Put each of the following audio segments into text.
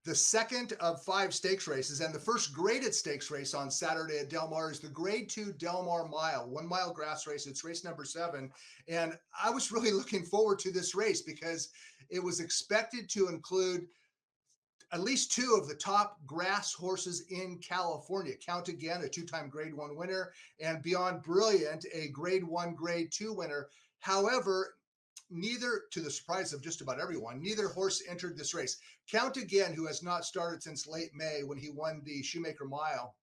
The second of 5 stakes races and the first graded stakes race on Saturday at Del Mar is the Grade 2 Del Mar Mile, 1 mile grass race. It's race number 7. And I was really looking forward to this race because it was expected to include at least 2 of the top grass horses in California. Count Again, a 2-time Grade 1 winner, and Beyond Brilliant, a Grade 1, Grade 2 winner. However, neither, to the surprise of just about everyone, neither horse entered this race. Count Again, who has not started since late May when he won the Shoemaker Mile.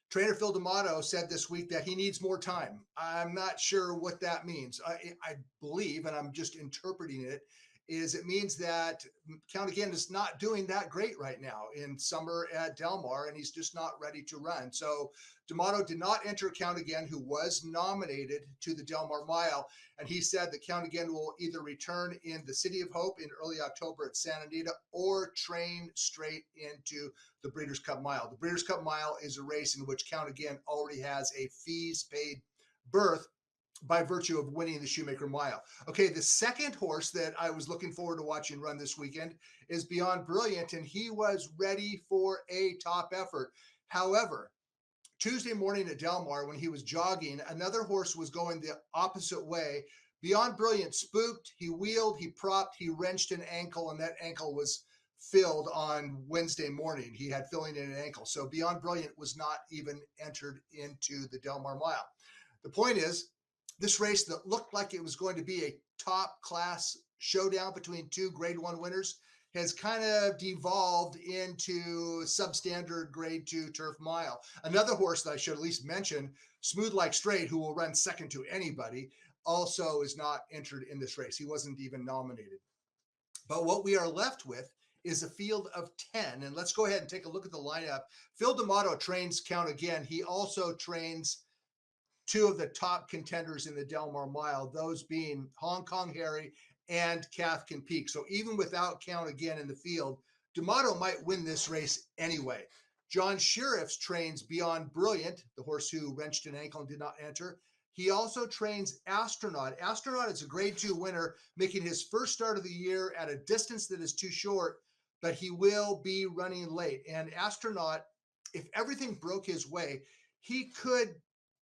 Trainer Phil D'Amato said this week that he needs more time. I'm not sure what that means. I believe, and I'm just interpreting it, is it means that Count Again is not doing that great right now in summer at Del Mar, and he's just not ready to run. So D'Amato did not enter Count Again, who was nominated to the Del Mar Mile, and he said that Count Again will either return in the City of Hope in early October at Santa Anita or train straight into the Breeders' Cup Mile. The Breeders' Cup Mile is a race in which Count Again already has a fees paid berth by virtue of winning the Shoemaker Mile. Okay, the second horse that I was looking forward to watching run this weekend is Beyond Brilliant, and he was ready for a top effort. However, Tuesday morning at Del Mar, when he was jogging, another horse was going the opposite way. Beyond Brilliant spooked, he wheeled, he propped, he wrenched an ankle, and that ankle was filled on Wednesday morning. He had filling in an ankle. So Beyond Brilliant was not even entered into the Del Mar Mile. The point is, this race that looked like it was going to be a top class showdown between 2 Grade 1 winners has kind of devolved into substandard Grade 2 turf mile. Another horse that I should at least mention, Smooth Like Straight, who will run second to anybody, also is not entered in this race. He wasn't even nominated. But what we are left with is a field of 10. And let's go ahead and take a look at the lineup. Phil D'Amato trains Count Again. He also trains 2 of the top contenders in the Del Mar Mile, those being Hong Kong Harry and Cathkin Peak. So even without Count Again in the field, D'Amato might win this race anyway. John Sheriffs trains Beyond Brilliant, the horse who wrenched an ankle and did not enter. He also trains Astronaut. Astronaut is a Grade 2 winner, making his first start of the year at a distance that is too short, but he will be running late. And Astronaut, if everything broke his way, he could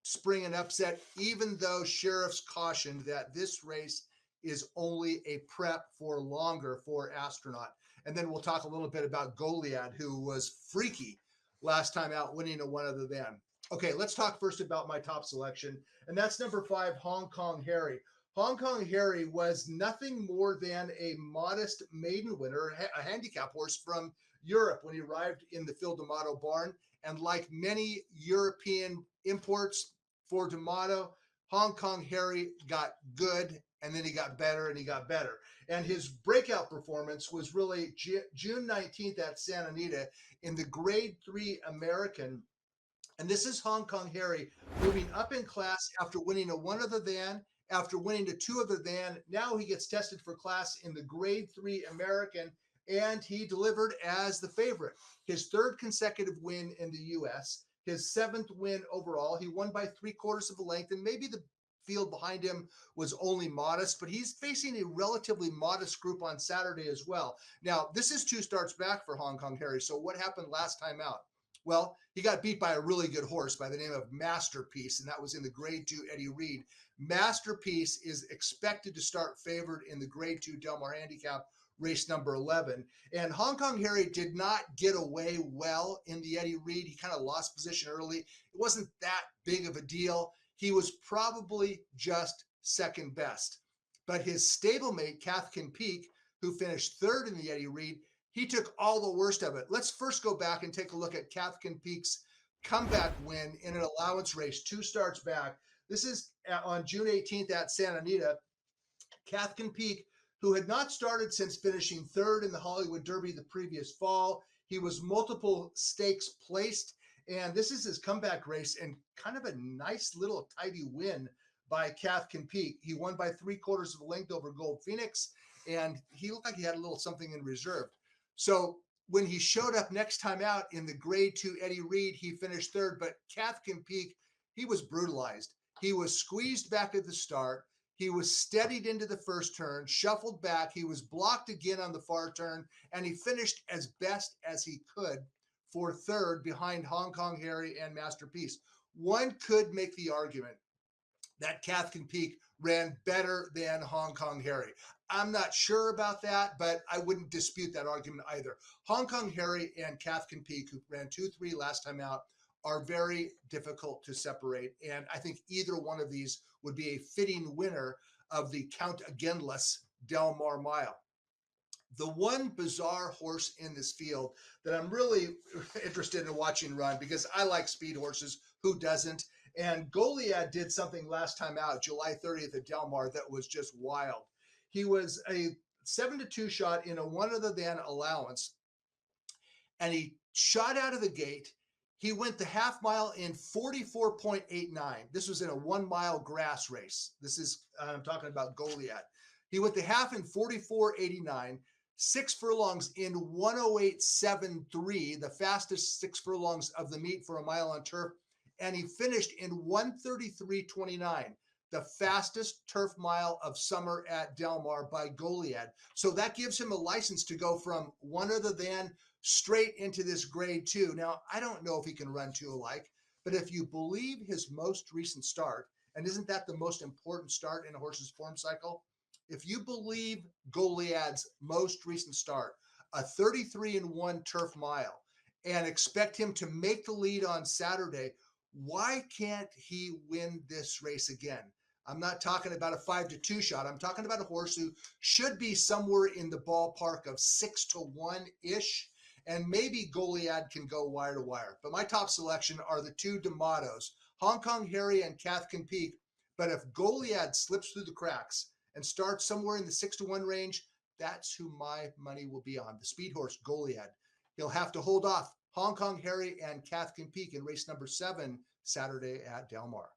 spring an upset, even though Sheriffs cautioned that this race is only a prep for longer for Astronaut. And then we'll talk a little bit about Goliad, who was freaky last time out, winning a one other than. Okay, let's talk first about my top selection, and that's number 5, Hong Kong Harry. Hong Kong Harry was nothing more than a modest maiden winner, a handicap horse from Europe when he arrived in the Phil D'Amato barn. And like many European imports for D'Amato, Hong Kong Harry got good, and then he got better, and he got better. And his breakout performance was really June 19th at Santa Anita in the Grade 3 American. And this is Hong Kong Harry moving up in class after winning a one other than, after winning a 2 other than. Now he gets tested for class in the Grade 3 American, and he delivered as the favorite. His 3rd consecutive win in the U.S., his 7th win overall. He won by 3/4 of a length, and maybe the field behind him was only modest, but he's facing a relatively modest group on Saturday as well. Now, this is 2 starts back for Hong Kong Harry. So what happened last time out? Well, he got beat by a really good horse by the name of Masterpiece, and that was in the Grade 2 Eddie Reed. Masterpiece is expected to start favored in the Grade 2 Del Mar Handicap race number 11. And Hong Kong Harry did not get away well in the Eddie Reed. He kind of lost position early. It wasn't that big of a deal. He was probably just second best. But his stablemate, Cathkin Peak, who finished 3rd in the Eddie Reed, he took all the worst of it. Let's first go back and take a look at Cathkin Peak's comeback win in an allowance race, 2 starts back. This is on June 18th at Santa Anita. Cathkin Peak, who had not started since finishing 3rd in the Hollywood Derby the previous fall. He was multiple stakes placed, and this is his comeback race, and kind of a nice little tidy win by Cathkin Peak. He won by 3/4 of a length over Gold Phoenix, and he looked like he had a little something in reserve. So when he showed up next time out in the Grade 2 Eddie Reed, he finished 3rd, but Cathkin Peak, he was brutalized. He was squeezed back at the start. He was steadied into the first turn, shuffled back. He was blocked again on the far turn, and he finished as best as he could for third behind Hong Kong Harry and Masterpiece. One could make the argument that Cathkin Peak ran better than Hong Kong Harry. I'm not sure about that, but I wouldn't dispute that argument either. Hong Kong Harry and Cathkin Peak, who ran 2-3 last time out, are very difficult to separate. And I think either one of these would be a fitting winner of the Count Againless Del Mar Mile. The one bizarre horse in this field that I'm really interested in watching run, because I like speed horses, who doesn't? And Goliad did something last time out, July 30th at Del Mar, that was just wild. He was a 7-2 shot in a one other than allowance, and he shot out of the gate. He went the half mile in 44.89. This was in a 1 mile grass race. This is, I'm talking about Goliad. He went the half in 44.89, 6 furlongs in 108.73, the fastest 6 furlongs of the meet for a mile on turf. And he finished in 133.29, the fastest turf mile of summer at Del Mar by Goliad. So that gives him a license to go from one other than straight into this grade 2. Now, I don't know if he can run two alike, but if you believe his most recent start, and isn't that the most important start in a horse's form cycle? If you believe Goliad's most recent start, a 33-1 turf mile, and expect him to make the lead on Saturday, why can't he win this race again? I'm not talking about a 5-2 shot. I'm talking about a horse who should be somewhere in the ballpark of 6-1-ish. And maybe Goliad can go wire to wire. But my top selection are the two D'Amatos, Hong Kong Harry and Cathkin Peak. But if Goliad slips through the cracks and starts somewhere in the 6-1 range, that's who my money will be on, the speed horse Goliad. He'll have to hold off Hong Kong Harry and Cathkin Peak in race number 7 Saturday at Del Mar.